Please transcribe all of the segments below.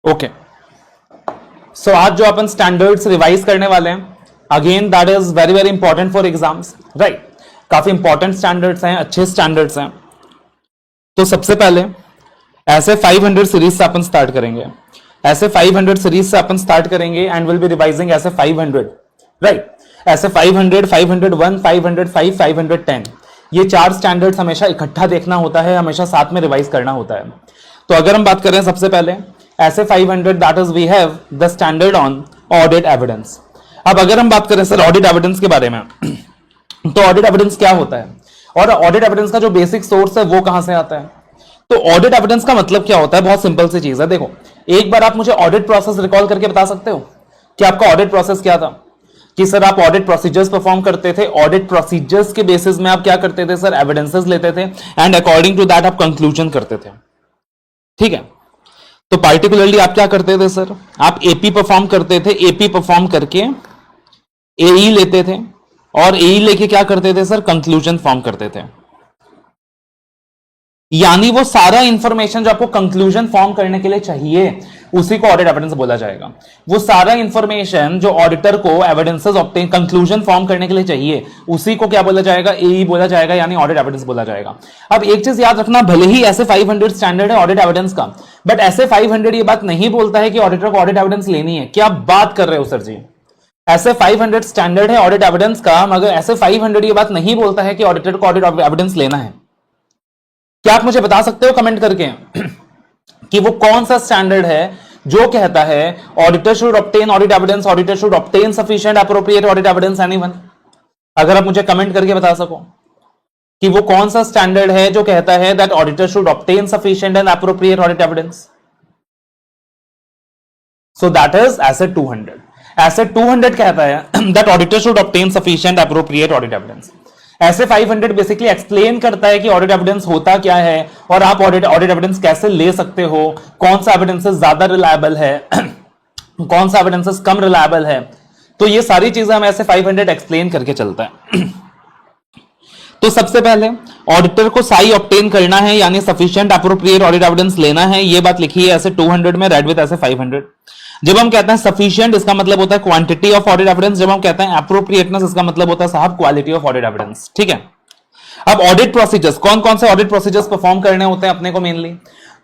Okay, सो आज जो अपन standards revise करने वाले हैं, again that is very very important for exams, right. काफी इंपॉर्टेंट स्टैंडर्ड्स हैं, अच्छे स्टैंडर्ड्स हैं। तो सबसे पहले ऐसे 500 सीरीज से अपन स्टार्ट करेंगे, ऐसे 500 सीरीज से अपन स्टार्ट करेंगे एंड विल बी रिवाइजिंग ऐसे 500, राइट। ऐसे 500, 501, 505, 510, ये चार स्टैंडर्ड्स हमेशा इकट्ठा देखना होता है, हमेशा साथ में रिवाइज करना होता है। तो अगर हम बात करें सबसे पहले ऐसे 500, that is we have the standard on audit evidence. अब अगर हम बात करें सर ऑडिट एविडेंस के बारे में, तो ऑडिट एविडेंस क्या होता है और ऑडिट एविडेंस का जो बेसिक सोर्स है वो कहां से आता है। तो ऑडिट एविडेंस का मतलब क्या होता है, बहुत सिंपल सी चीज है। देखो, एक बार आप मुझे ऑडिट प्रोसेस रिकॉल करके बता सकते हो कि आपका ऑडिट प्रोसेस क्या था। कि सर आप ऑडिट प्रोसीजर्स परफॉर्म करते थे, ऑडिट प्रोसीजर्स के बेसिस में आप क्या करते थे सर, एविडेंसेस लेते थे एंड अकॉर्डिंग टू दैट आप कंक्लूजन करते थे, ठीक है। तो पार्टिकुलरली आप क्या करते थे सर, आप एपी परफॉर्म करते थे, एपी परफॉर्म करके एई लेते थे और एई लेके क्या करते थे सर, कंक्लूजन फॉर्म करते थे। यानी वो सारा इंफॉर्मेशन जो आपको कंक्लूजन फॉर्म करने के लिए चाहिए उसी को ऑडिट एविडेंस बोला जाएगा। वो सारा इंफॉर्मेशन जो ऑडिटर को एविडेंसेस ऑब्टेन कंक्लूजन फॉर्म करने के लिए चाहिए उसी को क्या बोला जाएगा, एई बोला जाएगा, यानी ऑडिट एविडेंस बोला जाएगा। अब एक चीज याद रखना, भले ही ऐसे 500 स्टैंडर्ड है ऑडिट एविडेंस का, बट ऐसे 500 ये बात नहीं बोलता है कि ऑडिटर को ऑडिट एविडेंस लेनी है। क्या बात कर रहे हो सर जी, ऐसे 500 स्टैंडर्ड है ऑडिट एविडेंस का, मगर ऐसे 500 ये बात नहीं बोलता है कि ऑडिटर को ऑडिट एविडेंस लेना है। क्या आप मुझे बता सकते हो कमेंट करके कि वो कौन सा स्टैंडर्ड है जो कहता है auditor should obtain audit evidence, auditor should obtain sufficient appropriate audit evidence, anyone? अगर आप मुझे कमेंट करके बता सको कि वो कौन सा स्टैंडर्ड है जो कहता है that auditor should obtain sufficient and appropriate audit evidence. So that is asset 200। Asset 200 कहता है that auditor should obtain sufficient appropriate audit evidence. ऐसे 500 बेसिकली एक्सप्लेन करता है कि ऑडिट एविडेंस होता क्या है और आप ऑडिट एविडेंस कैसे ले सकते हो, कौन सा एविडेंसेस ज्यादा रिलायबल है कौन सा एविडेंसेस कम रिलायबल है। तो ये सारी चीजें हम ऐसे 500 एक्सप्लेन करके चलता है। तो सबसे पहले ऑडिटर को साई ऑब्टेन करना है, यानी सफिशिएंट एप्रोप्रिएट ऑडिट एविडेंस लेना है, ये बात लिखी है ऐसे 200 में, रेड विद ऐसे 500। जब हम कहते हैं सफिशिएंट, इसका मतलब होता है क्वांटिटी ऑफ ऑडिट एविडेंस। जब हम कहते हैं एप्रोप्रिएटनेस, इसका मतलब होता है साहब क्वालिटी ऑफ ऑडिट एविडेंस, ठीक है। अब ऑडिट प्रोसीजर्स, कौन कौन से ऑडिट प्रोसीजर्स परफॉर्म करने होते हैं अपने को मेनली,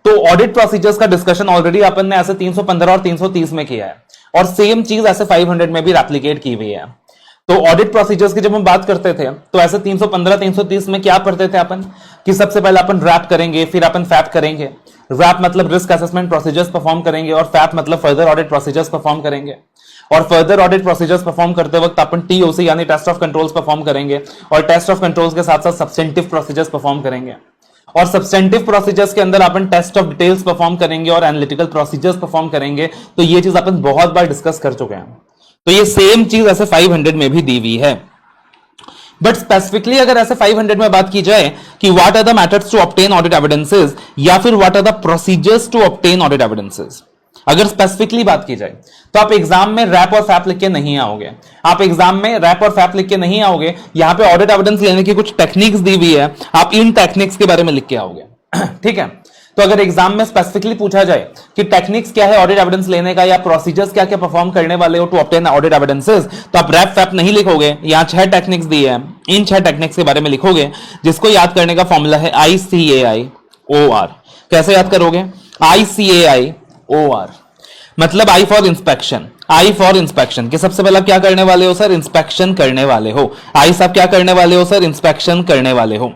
तो ऑडिट प्रोसीजर्स का डिस्कशन ऑलरेडी अपन ने ऐसे 315 और 330 में किया है और सेम चीज ऐसे 500 में भी रेप्लिकेट की हुई है। तो ऑडिट प्रोसीजर्स की जब हम बात करते थे तो ऐसे 315 330 में क्या पढ़ते थे अपन कि सबसे पहले अपन रैप करेंगे, फिर अपन फैप करेंगे। रैप मतलब रिस्क असेसमेंट प्रोसीजर्स परफॉर्म करेंगे और फैप मतलब फर्दर ऑडिट प्रोसीजर्स परफॉर्म करेंगे। और फर्दर ऑडिट प्रोसीजर्स परफॉर्म करते वक्त अपन टीओसी यानी टेस्ट ऑफ कंट्रोल्स परफॉर्म करेंगे और टेस्ट ऑफ कंट्रोल्स के साथ साथ सब्सटेंटिव प्रोसीजर्स परफॉर्म करेंगे और सब्सटेंटिव प्रोसीजर्स के अंदर अपन टेस्ट ऑफ डिटेल्स परफॉर्म करेंगे और एनालिटिकल प्रोसीजर्स परफॉर्म करेंगे। तो ये चीज अपन बहुत बार डिस्कस कर चुके हैं। तो ये सेम चीज ऐसे 500 में भी दी हुई है। बट स्पेसिफिकली अगर ऐसे 500 में बात की जाए कि what are the methods to obtain audit evidences या फिर what are the procedures to obtain audit evidences, अगर स्पेसिफिकली बात की जाए तो आप एग्जाम में रैप और फैप लिख के नहीं आओगे। आप एग्जाम में रैप और फैप लिख के नहीं आओगे, यहां पे ऑडिट एविडेंस लेने की कुछ टेक्निक्स दी हुई है, आप इन टेक्निक्स के बारे में लिख के आओगे, ठीक है। तो अगर एग्जाम में स्पेसिफिकली पूछा जाए कि टेक्निक्स क्या है ऑडिट एविडेंस लेने का या प्रोसीजर्स क्या क्या परफॉर्म करने वाले हो टू ऑब्टेन ऑडिट एविडेंसेस, तो आप रैप फैप नहीं लिखोगे। यहां 6 टेक्निक्स दी है, इन 6 टेक्निक्स के बारे में लिखोगे, जिसको याद करने का फॉर्मूला है ICAI-OR। कैसे याद करोगे, ICAI-OR मतलब I for inspection, I for inspection कि सबसे पहले आप क्या करने वाले हो सर, इंस्पेक्शन करने वाले हो। आई साहब क्या करने वाले हो सर, इंस्पेक्शन करने वाले हो।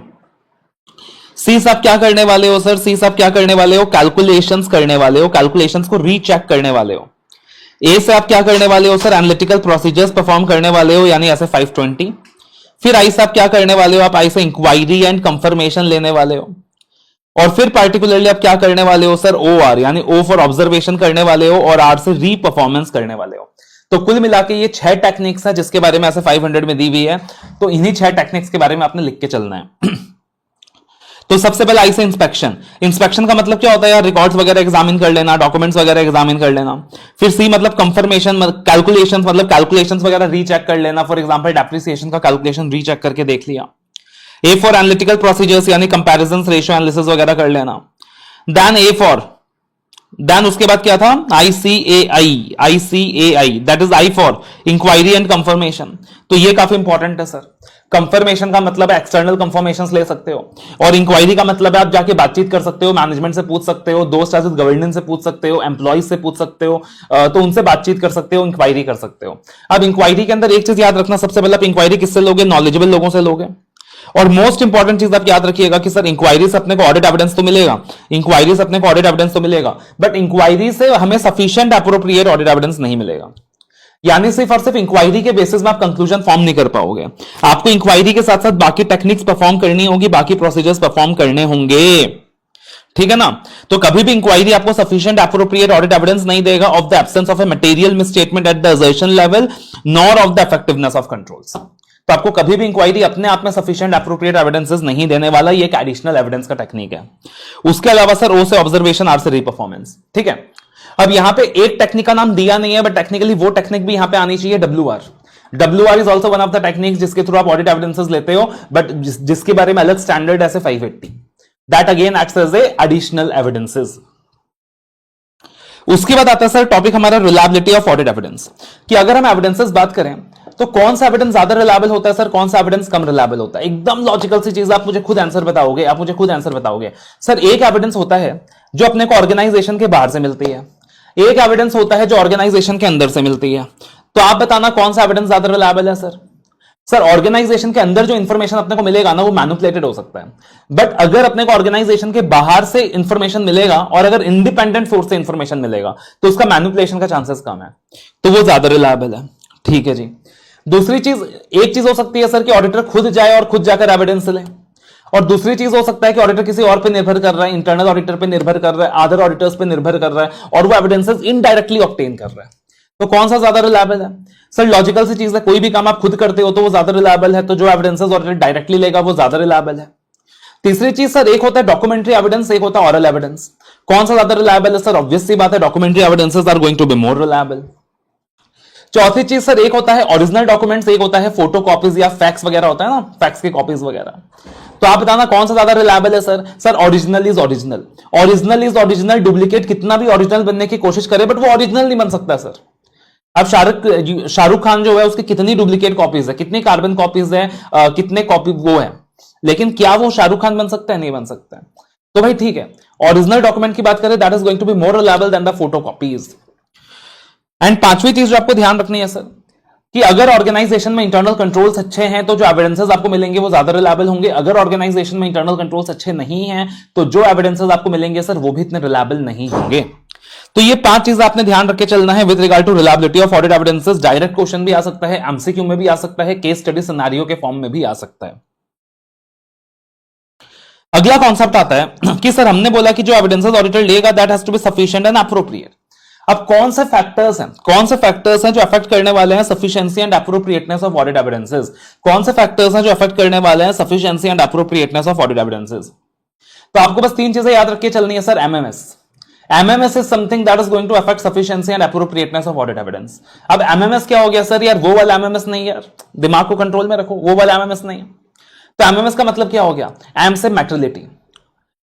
सी साहब क्या करने वाले हो सर, सी साहब क्या करने वाले हो, कैलकुलेशंस करने वाले हो, कैलकुलेशंस को रीचेक करने वाले हो। ए से आप क्या करने वाले हो सर, एनालिटिकल प्रोसीजर्स परफॉर्म करने वाले हो, यानी ऐसे 520। फिर आई साहब क्या करने वाले हो, आप आई से इंक्वायरी एंड कंफर्मेशन लेने वाले हो। और फिर पार्टिकुलरली आप क्या करने वाले हो सर, OR यानी O फॉर ऑब्जर्वेशन करने वाले हो और R से री परफॉर्मेंस करने वाले हो। तो कुल मिला के ये 6 टेक्निक्स है जिसके बारे में ऐसे 500 में दी हुई है। तो इन्हीं 6 टेक्निक्स के बारे में आपने लिख के चलना है। तो सबसे पहले आई से इंस्पेक्शन, इंस्पेक्शन का मतलब क्या होता है यार, रिकॉर्ड्स वगैरह एग्जामिन कर लेना, डॉक्यूमेंट्स वगैरह एग्जामिन कर लेना। फिर सी मतलब कंफर्मेशन, कैलकुलेशंस मतलब कैलकुलेशंस वगैरह रीचेक कर लेना। फॉर एग्जांपल डेप्रिसिएशन का कैलकुलेशन रीचेक करके देख लिया। ए फॉर एनालिटिकल प्रोसीजर्स यानी कंपैरिजंस, रेशियो एनालिसिस वगैरह कर लेना। देन ए फॉर देन उसके बाद क्या था, ICAI that is I for inquiry and confirmation. तो ये काफी इंपॉर्टेंट है सर। कंफर्मेशन का मतलब है एक्सटर्नल कंफर्मेशन ले सकते हो, और इंक्वायरी का मतलब है आप जाके बातचीत कर सकते हो, मैनेजमेंट से पूछ सकते हो, दोस्त एज गवर्नेंस से पूछ सकते हो, एम्प्लॉइज से पूछ सकते हो, तो उनसे बातचीत कर सकते हो, इंक्वायरी कर सकते हो। अब इंक्वायरी के अंदर एक चीज याद रखना, सबसे पहले आप इंक्वायरी किससे लोगे, नॉलेजेबल लोगों से लोगे। और मोस्ट इंपॉर्टेंट चीज आप याद रखिएगा कि सर इंक्वायरी से अपने को ऑडिट एविडेंस तो मिलेगा, इंक्वायरी से अपने को ऑडिट एविडेंस तो मिलेगा, बट इंक्वायरी से हमें सफिशिएंट एप्रोप्रिएट ऑडिट एविडेंस नहीं मिलेगा। यानी सिर्फ और सिर्फ इंक्वायरी के बेसिस में आप कंक्लूजन फॉर्म नहीं कर पाओगे, आपको इंक्वायरी के साथ साथ बाकी टेक्निक्स परफॉर्म करनी होगी, बाकी प्रोसीजर्स परफॉर्म करने होंगे, ठीक है ना। तो कभी भी इंक्वायरी आपको सफिशिएंट एप्रोप्रिएट ऑडिट एविडेंस नहीं देगा of the absence of a material misstatement at the assertion level, nor of the effectiveness of controls. तो आपको कभी भी इंक्वायरी अपने आप में सफिशिएंट एप्रोप्रिएट एविडेंसेस नहीं देने वाला, ये एक एडिशनल एविडेंस का टेक्निक है। उसके अलावा सर ओ से ऑब्जर्वेशन, आर से रीपरफॉर्मेंस, ठीक है। अब यहां पे एक टेक्निक का नाम दिया नहीं है, बट टेक्निकली वो टेक्निक भी यहां पे आनी चाहिए, WR। WR is also one of the techniques जिसके थ्रू आप ऑडिट एविडेंसेस लेते हो, बट जिसके बारे में अलग स्टैंडर्ड ऐसे 580, that again acts as a additional evidences. उसके बाद आता है सर टॉपिक हमारा रिलायबिलिटी ऑफ ऑडिट एविडेंस, कि अगर हम एविडेंसेस बात करें तो कौन सा एविडेंस ज्यादा रिलायबल होता है सर, कौन सा एविडेंस कम रिलायबल होता है। एकदम लॉजिकल सी चीज, आप मुझे खुद आंसर बताओगे, आप मुझे खुद आंसर बताओगे। सर एक एविडेंस होता है जो अपने को ऑर्गेनाइजेशन के बाहर से मिलती है, एक एविडेंस होता है जो ऑर्गेनाइजेशन के अंदर से मिलती है। तो आप बताना कौन सा एविडेंस ज्यादा रिलायबल है सर। सर ऑर्गेनाइजेशन के अंदर जो इंफॉर्मेशन अपने को मिलेगा ना, वो मैनिपुलेटेड हो सकता है, बट अगर अपने को ऑर्गेनाइजेशन के बाहर से इंफॉर्मेशन मिलेगा और अगर इंडिपेंडेंट सोर्स से इंफॉर्मेशन मिलेगा तो उसका मैनिपुलेशन का चांसेस कम है, तो वो ज्यादा रिलायबल है, ठीक है जी। दूसरी चीज, एक चीज हो सकती है सर कि ऑडिटर खुद जाए और खुद जाकर एविडेंस ले, और दूसरी चीज हो सकता है कि ऑडिटर किसी और पे निर्भर कर रहा है, इंटरनल ऑडिटर पे निर्भर कर रहा है, अदर ऑडिटर्स पे निर्भर कर रहा है, और वो एविडेंसेस इनडायरेक्टली ऑब्टेन कर रहा है। तो कौन सा ज्यादा रिलायबल है सर। लॉजिकल सी चीज है, कोई भी काम आप खुद करते हो तो वो ज्यादा रिलायबल है, तो जो एविडेंसेस ऑडिटर डायरेक्टली लेगा वो ज्यादा रिलायबल है। तीसरी चीज सर, एक होता है डॉक्यूमेंट्री एविडेंस, एक होता है ऑरल एविडेंस। कौन सा ज्यादा रिलायबल है सर, ऑब्वियस सी बात है documentary evidences are going to be more reliable. चौथी चीज सर, एक होता है ओरिजिनल डॉक्यूमेंट्स, एक होता है फोटो कॉपीज या फैक्स वगैरह होता है ना, फैक्स की कॉपीज वगैरह। तो आप बताना कौन सा ज्यादा रिलायबल है sir. Sir original is original, original is original. Duplicate कितना भी ओरिजिनल बनने की कोशिश करे बट वो ओरिजिनल नहीं बन सकता सर। अब शाहरुख खान जो है उसकी कितनी डुप्लीकेट कॉपीज है, कितनी कार्बन कॉपीज है, कितने कॉपी वो है, लेकिन क्या वो शाहरुख खान बन सकता है, नहीं बन सकता है। तो भाई ठीक है, ओरिजिनल डॉक्यूमेंट की बात करें that is going to be more reliable than the photo copies. And पांचवी चीज जो आपको ध्यान रखनी है सर, कि अगर ऑर्गेनाइजेशन में इंटरनल कंट्रोल्स अच्छे हैं तो जो एविडेंसेस आपको मिलेंगे वो ज्यादा रिलायबल होंगे। अगर ऑर्गेनाइजेशन में इंटरनल कंट्रोल्स अच्छे नहीं हैं तो जो एविडेंसेस आपको मिलेंगे सर वो भी इतने रिलायबल नहीं होंगे। तो ये 5 चीज आपने ध्यान रख के चलना है with regard to reliability of audit evidences. Direct question भी आ सकता है, एमसीक्यू में भी आ सकता है, केस स्टडी सिनेरियो के फॉर्म में भी आ सकता है। अगला कॉन्सेप्ट आता है कि सर हमने बोला कि जो एविडेंसेस ऑडिटर लेगा that has to be sufficient and appropriate. अब कौन से फैक्टर्स हैं जो अफेक्ट करने वाले हैं sufficiency and appropriateness of audit evidences. कौन से फैक्टर्स हैं जो अफेक्ट करने वाले हैं sufficiency and appropriateness of audit evidences. तो आपको बस 3 चीजें याद रख के चलनी है sir. MMS is something that is going to affect sufficiency and appropriateness of audit evidence. अब एमएमएस क्या हो गया सर, यार वो वाला एमएमएस नहीं यार, दिमाग को कंट्रोल में रखो, वो वाला एमएमएस नहीं। तो एमएमएस का मतलब क्या हो गया, एम से मैटरलिटी,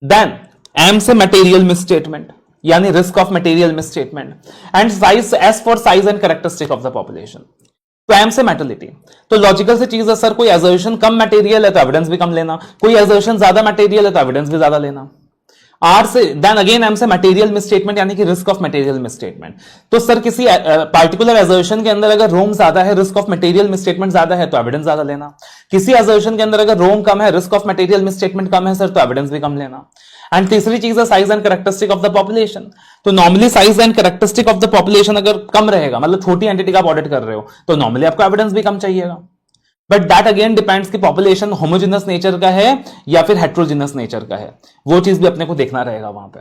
देन एम से मटेरियल मिसस्टेटमेंट यानी risk of material misstatement, and size, S for size and characteristic of the population. तो एम से मैटरलिटी, तो लॉजिकल से चीज है सर, कोई एजर्शन कम मटेरियल है तो एविडेंस भी कम लेना, कोई एजर्शन ज्यादा मटेरियल है तो एविडेंस भी ज्यादा लेना। आर से देन अगेन एम से मटेरियल मिसस्टेटमेंट यानी कि रिस्क ऑफ मटेरियल मिसस्टेटमेंट। तो सर किसी पार्टिकुलर एजर्शन के अंदर अगर रोम ज्यादा है, रिस्क ऑफ मटेरियल मिसस्टेटमेंट ज्यादा है तो एविडेंस ज्यादा लेना। किसी एजर्शन के अंदर अगर रोम कम है, रिस्क ऑफ मटेरियल मिसस्टेटमेंट कम है सर, तो एविडेंस भी कम लेना। एंड तीसरी चीज है size and characteristic of the population. तो normally size and characteristic of the population अगर कम रहेगा, मतलब छोटी एंटिटी का आप ऑडिट कर रहे हो, तो नॉर्मली आपको एविडेंस भी कम चाहिएगा। बट दैट अगेन डिपेंड्स कि पॉपुलेशन होमोजेनस नेचर का है या फिर हेट्रोजेनस नेचर का है, वो चीज भी अपने को देखना रहेगा वहां पे।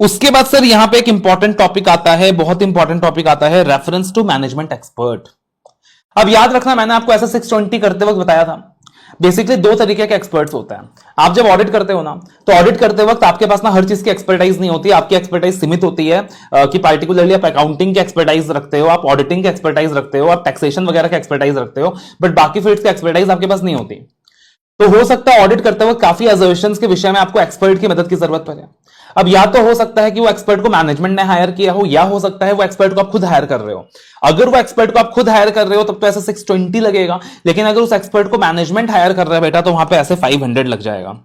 उसके बाद सर यहां पे एक इंपॉर्टेंट टॉपिक आता है, बहुत इंपॉर्टेंट टॉपिक आता है, रेफरेंस टू मैनेजमेंट एक्सपर्ट। अब याद रखना, मैंने आपको ऐसा 620 करते वक्त बताया था, बेसिकली 2 तरीके के एक्सपर्ट्स होते हैं। आप जब ऑडिट करते हो ना, तो ऑडिट करते वक्त आपके पास ना हर चीज की एक्सपर्टाइज नहीं होती, आपकी एक्सपर्टाइज सीमित होती है कि पार्टिकुलरली आप अकाउंटिंग की एक्सपर्टाइज रखते हो, आप ऑडिटिंग की एक्सपर्टाइज रखते हो, आप टैक्सेशन वगैरह की एक्सपर्टाइज रखते हो, बट बाकी फील्ड्स की एक्सपर्टाइज आपके पास नहीं होती। तो हो सकता है ऑडिट करते वक्त काफी अजर्शंस के विषय में आपको एक्सपर्ट की मदद की जरूरत पड़े। अब या तो हो सकता है कि वो एक्सपर्ट को मैनेजमेंट ने हायर किया हो, या हो सकता है वो एक्सपर्ट को आप खुद हायर कर रहे हो। अगर वो एक्सपर्ट को आप खुद हायर कर रहे हो तब तो ऐसे 620 लगेगा, लेकिन अगर उस एक्सपर्ट को मैनेजमेंट हायर कर रहा है बेटा तो वहां पे ऐसे 500 लग जाएगा।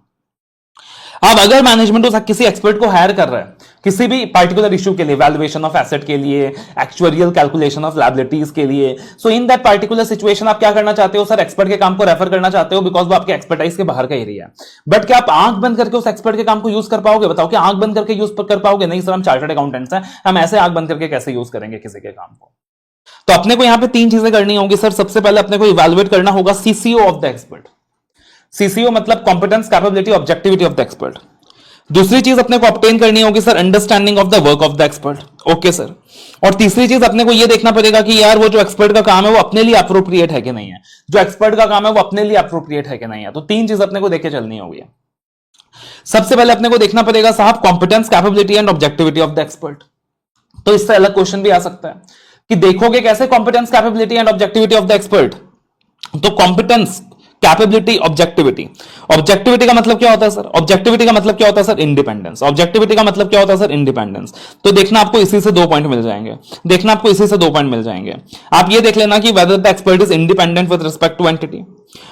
अब अगर मैनेजमेंट उस किसी एक्सपर्ट को हायर कर रहा है किसी भी पार्टिकुलर इशू के लिए, वैल्यूएशन ऑफ एसेट के लिए, एक्चुअरियल कैलकुलेशन ऑफ लायबिलिटीज के लिए, सो इन दैट पार्टिकुलर सिचुएशन आप क्या करना चाहते हो सर, एक्सपर्ट के काम को रेफर करना चाहते हो बिकॉज वो आपके एक्सपर्टाइज के बाहर का एरिया है। बट क्या आप आंख बंद करके उस एक्सपर्ट के काम को यूज कर पाओगे? बताओ कि आंख बंद करके यूज कर पाओगे? नहीं सर, हम चार्टर्ड अकाउंटेंट्स हैं, हम ऐसे आंख बंद करके कैसे यूज करेंगे किसी के काम को? तो अपने को यहां पे 3 चीजें करनी होगी सर। सबसे पहले अपने को इवैल्यूएट करना होगा CCO of the expert. CCO मतलब competence, capability, objectivity of the expert. दूसरी चीज अपने को ऑब्टेन करनी होगी sir, understanding of the work of the expert. Okay sir. और तीसरी चीज अपने को यह देखना पड़ेगा कि यार वो जो एक्सपर्ट का काम है वो अपने लिए अप्रोप्रिएट है कि नहीं है, जो एक्सपर्ट का काम है वो अपने लिए अप्रोप्रिएट है कि नहीं है। तो 3 चीज अपने को देख के चलनी होगी। सबसे पहले अपने को देखना पड़ेगा साहब competence, capability and objectivity of the expert. तो इससे अलग क्वेश्चन भी आ सकता है कि देखोगे कैसे competence, capability and objectivity of the expert. तो कॉम्पिटेंस, कैपेबिलिटी, ऑब्जेक्टिविटी। ऑब्जेक्टिविटी का मतलब क्या होता है सर? ऑब्जेक्टिविटी का मतलब क्या होता है सर? इंडिपेंडेंस। ऑब्जेक्टिविटी का मतलब क्या होता है सर? इंडिपेंडेंस। तो देखना आपको इसी से 2 पॉइंट मिल जाएंगे। देखना आपको इसी से 2 पॉइंट मिल जाएंगे। आप ये देख लेना कि whether the expert is independent with respect to entity,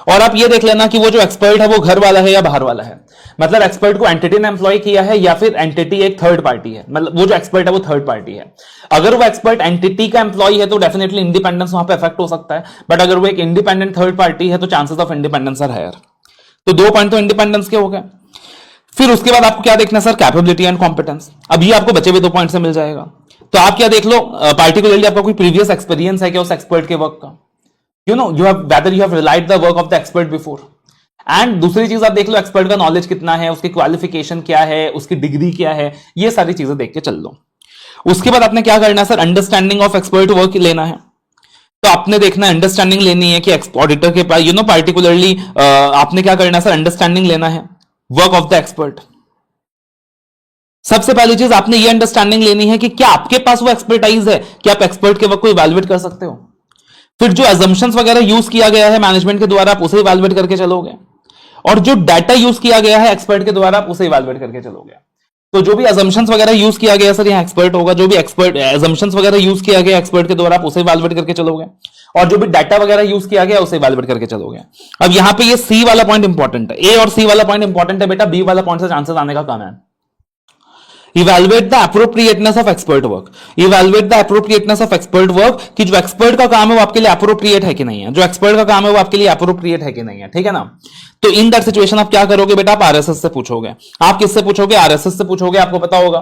और आप ये देख लेना कि वो जो एक्सपर्ट है वो घर वाला है या बाहर वाला है। मतलब एक्सपर्ट को एंटिटी ने एम्प्लॉय किया है या फिर एंटिटी एक थर्ड पार्टी है, मतलब वो जो एक्सपर्ट है वो थर्ड पार्टी है। अगर वो एक्सपर्ट एंटिटी का एम्प्लॉय है तो डेफिनेटली इंडिपेंडेंस वहां पे इफेक्ट हो सकता है, बट अगर वो एक इंडिपेंडेंट थर्ड पार्टी है तो chances of independence are higher. तो 2 पॉइंट तो इंडिपेंडेंस के हो गए। फिर उसके बाद आपको क्या देखना है सर? Capability and competence. अभी आपको बचे हुए 2 पॉइंट से मिल जाएगा। तो आप क्या देख लो, पार्टिकुलरली आपका कोई प्रीवियस एक्सपीरियंस है क्या उस एक्सपर्ट के वर्क का? You know you have whether you have relied the work of the expert before. And दूसरी चीज आप देख लो एक्सपर्ट का नॉलेज कितना है, उसकी क्वालिफिकेशन क्या है, उसकी डिग्री क्या है, ये सारी चीजें देख के चल लो। उसके बाद आपने क्या करना है sir? Understanding of expert work लेना है। तो आपने देखना है, अंडरस्टैंडिंग लेनी है कि ऑडिटर के पास पार्टिकुलरली आपने क्या करना है सर? अंडरस्टैंडिंग लेना है वर्क ऑफ द एक्सपर्ट। सबसे पहली चीज आपने ये अंडरस्टैंडिंग लेनी है कि क्या आपके पास वो एक्सपर्टाइज है कि आप एक्सपर्ट के वर्क को इवैल्यूएट कर सकते हो। फिर जो एजम्पशंस वगैरह यूज किया गया है मैनेजमेंट के द्वारा आप उसे इवैल्यूएट करके चलोगे, और जो डाटा यूज किया गया है एक्सपर्ट के द्वारा आप उसे इवैल्यूएट करके चलोगे। तो जो भी अजम्पशंस वगैरह यूज किया गया सर, यहाँ एक्सपर्ट होगा, जो भी एक्सपर्ट अजम्पशंस वगैरह यूज किया गया एक्सपर्ट के द्वारा आप उसे इवैल्यूएट करके चलोगे, और जो भी डाटा वगैरह यूज किया गया उसे इवैल्यूएट करके चलोगे। अब यहाँ पे ये सी वाला पॉइंट इंपॉर्टेंट है, ए और सी वाला पॉइंट इंपॉर्टेंट है बेटा, बी वाला पॉइंट से चांसेस आने का कम है। Evaluate the appropriateness of expert work. Evaluate the appropriateness of expert work कि जो एक्सपर्ट का काम है वो आपके लिए एप्रोप्रिएट है कि नहीं है, जो एक्सपर्ट का काम है वो आपके लिए एप्रोप्रिएट है कि नहीं है, ठीक है ना। तो इन दैट सिचुएशन आप क्या करोगे बेटा? आप आरएसएस से पूछोगे। आप किससे पूछोगे? आरएसएस से पूछोगे। आपको पता होगा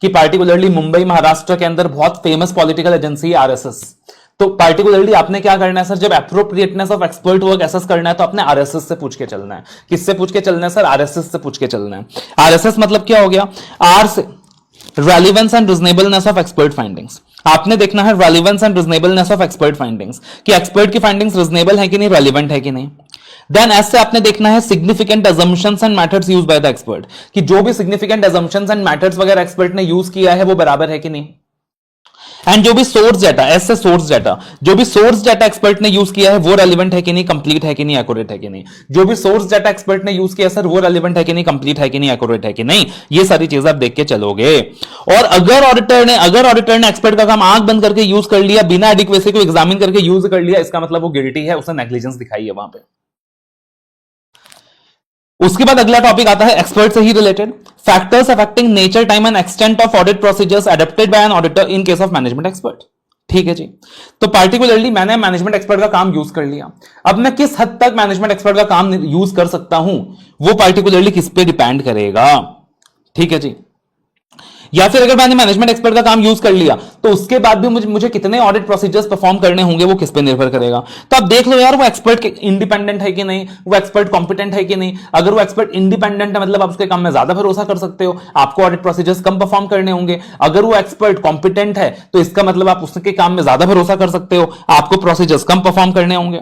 कि पार्टिकुलरली मुंबई महाराष्ट्र के अंदर बहुत फेमस पॉलिटिकल एजेंसी है आरएसएस। तो पार्टिकुलरली आपने क्या करना है सर? जब appropriateness of expert work assess करना है तो अपने आरएसएस से पूछ के चलना है। किससे पूछ के चलना है सर? आरएसएस से पूछ के चलना है। आरएसएस मतलब क्या हो गया? आर से relevance and reasonableness of expert findings. आपने देखना है relevance and reasonableness of expert findings, कि एक्सपर्ट की फाइंडिंग्स रिजनेबल है कि नहीं, रेलिवेंट है कि नहीं। देन एस से आपने देखना है significant assumptions and methods used by the expert, कि जो भी सिग्निफिकेंट अजम्पशंस एंड मेथड्स वगैरह एक्सपर्ट ने यूज किया है वो बराबर है कि नहीं। एंड जो भी सोर्स डाटा, एस से सोर्स डाटा, जो भी सोर्स डाटा एक्सपर्ट ने यूज किया है वो रेलिवेंट है कि नहीं, कंप्लीट है कि नहीं, एक्यूरेट है कि नहीं। जो भी सोर्स डाटा एक्सपर्ट ने यूज किया सर वो रेलिवेंट है कि नहीं, कंप्लीट है कि नहीं, एक्यूरेट है कि नहीं। ये सारी चीजें आप देख के चलोगे। और अगर ऑडिटर ने एक्सपर्ट का काम आंख बंद करके यूज कर लिया, बिना एडिक्वेसी को एग्जामिन करके यूज कर लिया, इसका मतलब वो गिल्टी है, उसने नेग्लिजेंस दिखाई है वहां पे। उसके बाद अगला टॉपिक आता है एक्सपर्ट से ही related, factors affecting nature, time and extent of audit procedures adapted by an auditor in case of management expert. ठीक है जी। तो पार्टिकुलरली मैंने मैनेजमेंट एक्सपर्ट का काम यूज कर लिया। अब मैं किस हद तक मैनेजमेंट एक्सपर्ट का काम यूज कर सकता हूं वो पार्टिकुलरली किस पे डिपेंड करेगा। ठीक है जी। या फिर अगर मैंने मैनेजमेंट एक्सपर्ट का काम यूज कर लिया तो उसके बाद भी मुझे कितने ऑडिट प्रोसीजर्स परफॉर्म करने होंगे वो किस पे निर्भर करेगा। तो आप देख लो यार वो एक्सपर्ट इंडिपेंडेंट है कि नहीं, वो एक्सपर्ट कॉम्पिटेंट है कि नहीं। अगर वो एक्सपर्ट इंडिपेंडेंट है मतलब आप उसके काम में ज्यादा भरोसा कर सकते हो, आपको ऑडिट प्रोसीजर्स कम परफॉर्म करने होंगे। अगर वो एक्सपर्ट कॉम्पिटेंट है तो इसका मतलब आप उसके काम में ज्यादा भरोसा कर सकते हो, आपको प्रोसीजर्स कम परफॉर्म करने होंगे।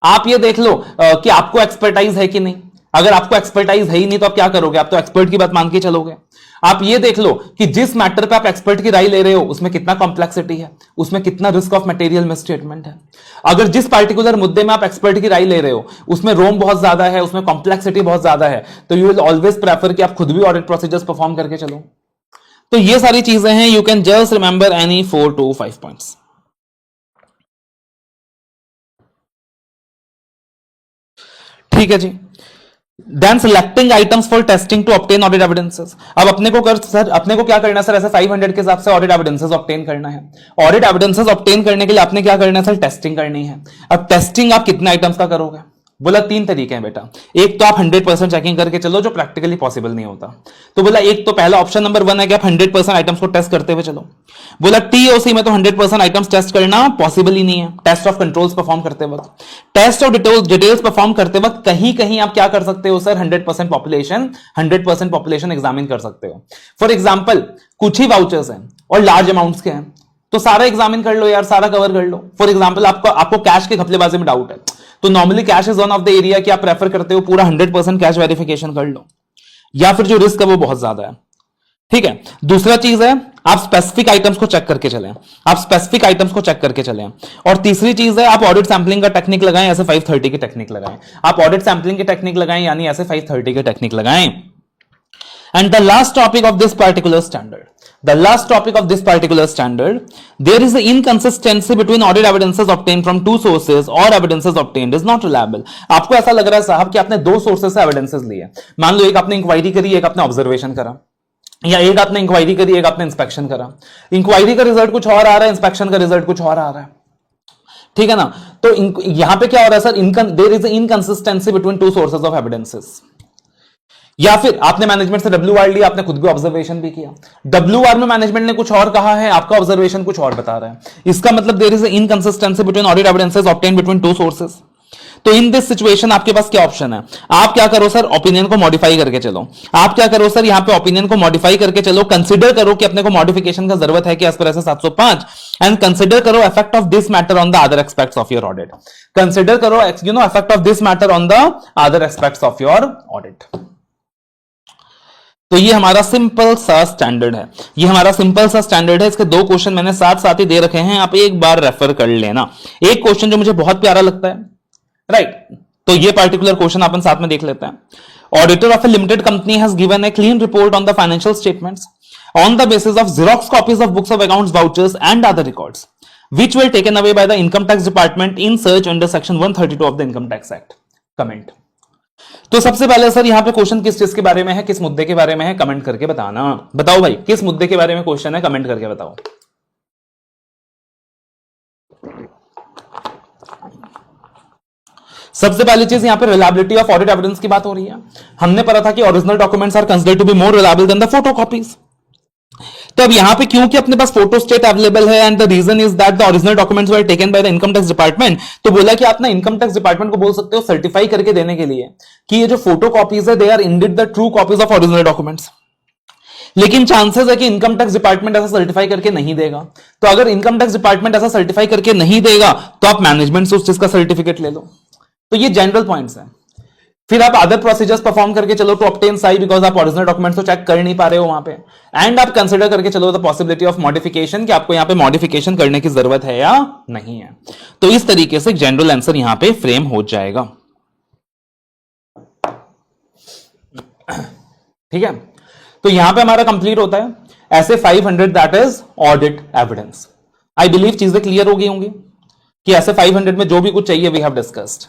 आप ये देख लो कि आपको एक्सपर्टाइज है कि नहीं। अगर आपको एक्सपर्टाइज है ही नहीं तो आप क्या करोगे, आप तो एक्सपर्ट की बात मान के चलोगे। आप ये देख लो कि जिस मैटर पे आप एक्सपर्ट की राय ले रहे हो उसमें कितना कॉम्प्लेक्सिटी है, उसमें कितना रिस्क ऑफ मटेरियल मिसस्टेटमेंट है। अगर जिस पार्टिकुलर मुद्दे में आप एक्सपर्ट की राय ले रहे हो उसमें रोम बहुत ज्यादा है, उसमें कॉम्प्लेक्सिटी बहुत ज्यादा है, तो यू विल ऑलवेज प्रेफर कि आप खुद भी ऑडिट प्रोसीजर्स परफॉर्म करके चलो। तो ये सारी चीजें हैं, you can just remember any 4 to 5 points. ठीक है जी। Then selecting items for testing to obtain audit evidences. अब अपने को अपने को क्या करना है सर, ऐसे 500 के हिसाब से ऑडिट एविडेंसेस ऑब्टेन करना है। ऑडिट एविडेंसेस ऑब्टेन करने के लिए आपने क्या करना है सर, टेस्टिंग करनी है। अब टेस्टिंग आप कितने आइटम्स का करोगे? बोला 3 तरीके हैं बेटा। एक तो आप 100% चेकिंग करके चलो, जो प्रैक्टिकली पॉसिबल नहीं होता। तो बोला एक तो पहला ऑप्शन नंबर 1 है कि आप 100% आइटम्स को टेस्ट करते हुए चलो। बोला टीओसी में तो 100% आइटम्स टेस्ट करना पॉसिबल ही नहीं है टेस्ट ऑफ कंट्रोल्स परफॉर्म करते वक्त। टेस्ट ऑफ डिटेल्स परफॉर्म करते वक्त कहीं कहीं आप क्या कर सकते हो सर, 100% पॉपुलेशन एग्जामिन कर सकते हो। फॉर एग्जाम्पल कुछ ही वाउचर्स हैं और लार्ज अमाउंट्स के हैं, तो सारा एग्जामिन कर लो यार, सारा कवर कर लो। फॉर एग्जाम्पल आपको कैश के घपलेबाजी में डाउट है, तो normally cash is one of the area कि आप प्रेफर करते हो पूरा 100% कैश वेरिफिकेशन कर लो, या फिर जो रिस्क है वो बहुत ज्यादा है। ठीक है। दूसरा चीज है आप स्पेसिफिक आइटम्स को चेक करके चलें, और तीसरी चीज है आप ऑडिट सैंपलिंग का टेक्निक लगाएं, ऐसे 530 की टेक्निक लगाएं। आप ऑडिट सैंपलिंग की टेक्निक लगाएं यानी ऐसे 530 की टेक्निक लगाएं। And the last topic of this particular standard, there is an inconsistency between audit evidences obtained from 2 sources or evidences obtained is not reliable। आपको ऐसा लग रहा है साहब कि आपने 2 सोर्सेस से एविडेंसेस लिए, मान लो एक आपने इंक्वायरी करी, एक आपने ऑब्जर्वेशन करा, या एक आपने इंक्वायरी करी, एक आपने इंस्पेक्शन करा। इंक्वायरी का रिजल्ट कुछ और आ रहा है, इंस्पेक्शन का रिजल्ट कुछ और आ रहा है। ठीक है ना। तो यहां पे क्या हो रहा है sir, there is inconsistency between 2 sources of evidences. या फिर आपने मैनेजमेंट से डब्ल्यूआर लिया, आपने खुद भी ऑब्जर्वेशन भी किया, डब्ल्यूआर में मैनेजमेंट ने कुछ और कहा है, आपका ऑब्जर्वेशन कुछ और बता रहा है। इसका मतलब there is inconsistency between audit evidences obtained between 2 sources. तो इन दिस सिचुएशन आपके पास क्या ऑप्शन है, आप क्या करो सर, ओपिनियन को मॉडिफाई करके चलो। आप क्या करो सर, यहां पे ओपिनियन को मॉडिफाई करके चलो, कंसीडर करो कि अपने को मॉडिफिकेशन का जरूरत है कि एज पर ऐसे 705, एंड कंसीडर करो effect of this matter on the other aspects of your audit. Consider करो effect of this matter on the other aspects of your audit. तो ये हमारा सिंपल सा स्टैंडर्ड है, इसके 2 क्वेश्चन मैंने साथ साथ ही दे रखे हैं, आप एक बार रेफर कर लेना। एक क्वेश्चन जो मुझे बहुत प्यारा लगता है, राइट, तो ये पर्टिकुलर क्वेश्चन अपन साथ में देख लेते हैं। Auditor of A limited company has given a clean report on the financial statements on the basis of xerox copies of books of accounts, vouchers and other records which were taken away by the income tax department in search under section 132 of the income tax act। Comment. तो सबसे पहले sir यहां पे question किस चीज के बारे में है, किस मुद्दे के बारे में है, कमेंट करके बताना। बताओ भाई किस मुद्दे के बारे में क्वेश्चन है, कमेंट करके बताओ। सबसे पहली चीज यहां पे रिलायबिलिटी ऑफ ऑडिट एविडेंस की बात हो रही है। हमने पढ़ा था कि original documents are considered to be more reliable than the photocopies. तो अब यहां पे क्योंकि अपने पास फोटो स्टेट अवेलेबल है and the reason is that the original documents were taken by the income tax department, तो बोला कि आप ना इनकम टैक्स डिपार्टमेंट को बोल सकते हो सर्टिफाई करके देने के लिए कि ये जो फोटो कॉपीज है they are indeed the true copies of original documents. लेकिन चांसेस है कि इनकम टैक्स डिपार्टमेंट ऐसा सर्टिफाई करके नहीं देगा। तो अगर इनकम टैक्स डिपार्टमेंट ऐसा सर्टिफाई करके नहीं देगा तो आप मैनेजमेंट से उस चीज का सर्टिफिकेट ले लो। तो ये जनरल पॉइंट्स हैं। फिर आप अदर प्रोसीजर्स परफॉर्म करके चलो टू ऑब्टेन साई, बिकॉज आप ओरिजिनल डॉक्यूमेंट्स को चेक कर नहीं पा रहे हो वहां पे, एंड आप कंसीडर करके चलो द पॉसिबिलिटी ऑफ मॉडिफिकेशन कि आपको यहां पे मॉडिफिकेशन करने की जरूरत है या नहीं है। तो इस तरीके से जनरल आंसर यहां पे फ्रेम हो जाएगा। ठीक है, तो यहां पे हमारा कंप्लीट होता है ऐसे 500, that is audit evidence. I believe चीजें क्लियर हो गई होंगी कि ऐसे 500 में जो भी कुछ चाहिए वी हैव डिस्कस्ड।